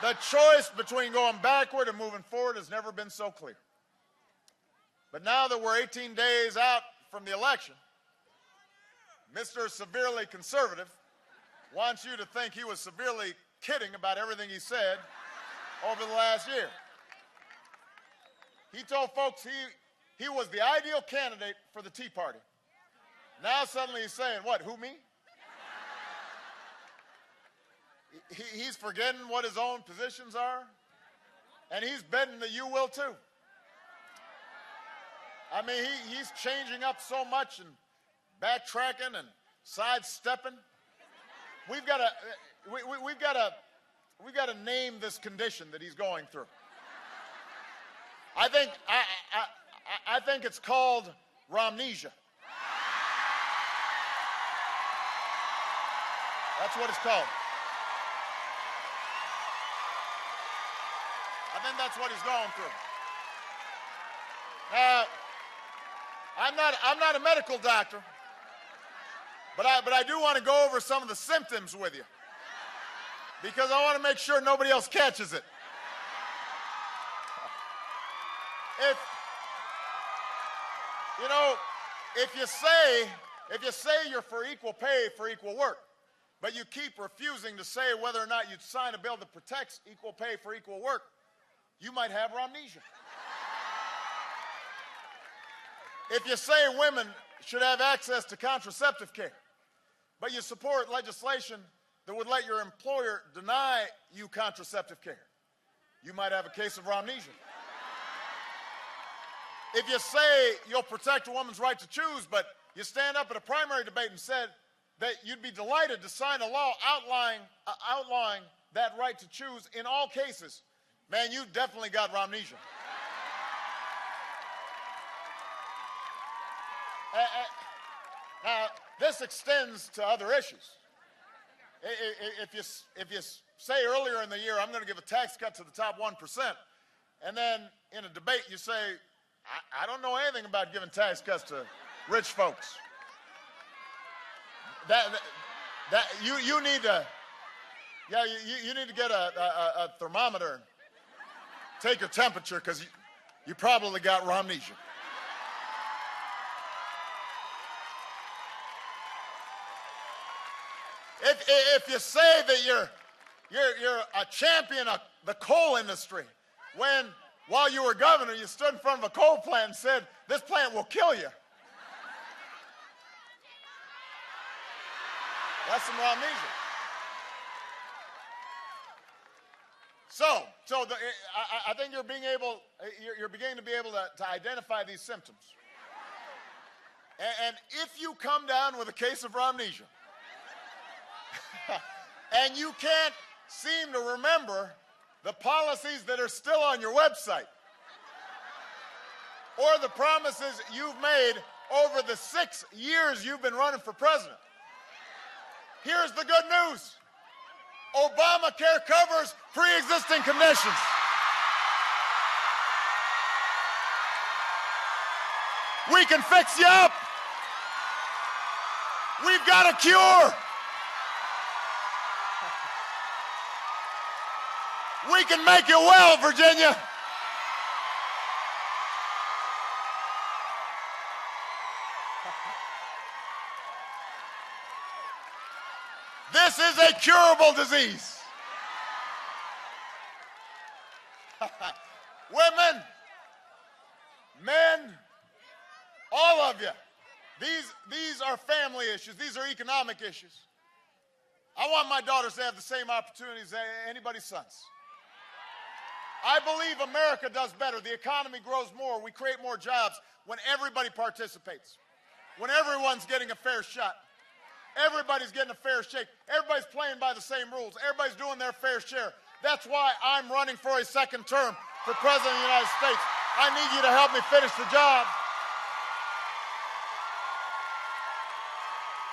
The choice between going backward and moving forward has never been so clear. But now that we're 18 days out from the election, Mr. Severely Conservative wants you to think he was severely kidding about everything he said over the last year. He told folks he was the ideal candidate for the Tea Party. Now suddenly he's saying, what, who, me? He's forgetting what his own positions are, and he's betting that you will too. I mean, he's changing up so much and backtracking and sidestepping. We've got to name this condition that he's going through. I think it's called Romnesia. That's what it's called. I think that's what he's going through. I'm not a medical doctor, but I do want to go over some of the symptoms with you because I want to make sure nobody else catches it. If you say you're for equal pay for equal work, but you keep refusing to say whether or not you'd sign a bill that protects equal pay for equal work, you might have Romnesia. If you say women should have access to contraceptive care, but you support legislation that would let your employer deny you contraceptive care, you might have a case of Romnesia. If you say you'll protect a woman's right to choose, but you stand up at a primary debate and said that you'd be delighted to sign a law outlawing that right to choose in all cases, man, you've definitely got Romnesia. Now, this extends to other issues. If you say earlier in the year, I'm going to give a tax cut to the top 1%, and then in a debate you say, I don't know anything about giving tax cuts to rich folks. You need to get a thermometer and take your temperature because you probably got Romnesia. If you say that you're a champion of the coal industry, while you were governor, you stood in front of a coal plant and said, this plant will kill you. That's some Romnesia. I think you're beginning to be able to identify these symptoms. And if you come down with a case of Romnesia, and you can't seem to remember the policies that are still on your website or the promises you've made over the 6 years you've been running for president, here's the good news. Obamacare covers pre-existing conditions. We can fix you up. We've got a cure. We can make you well, Virginia. This is a curable disease. Women, men, all of you, these are family issues. These are economic issues. I want my daughters to have the same opportunities as anybody's sons. I believe America does better. The economy grows more. We create more jobs when everybody participates, when everyone's getting a fair shot. Everybody's getting a fair shake. Everybody's playing by the same rules. Everybody's doing their fair share. That's why I'm running for a second term for President of the United States. I need you to help me finish the job.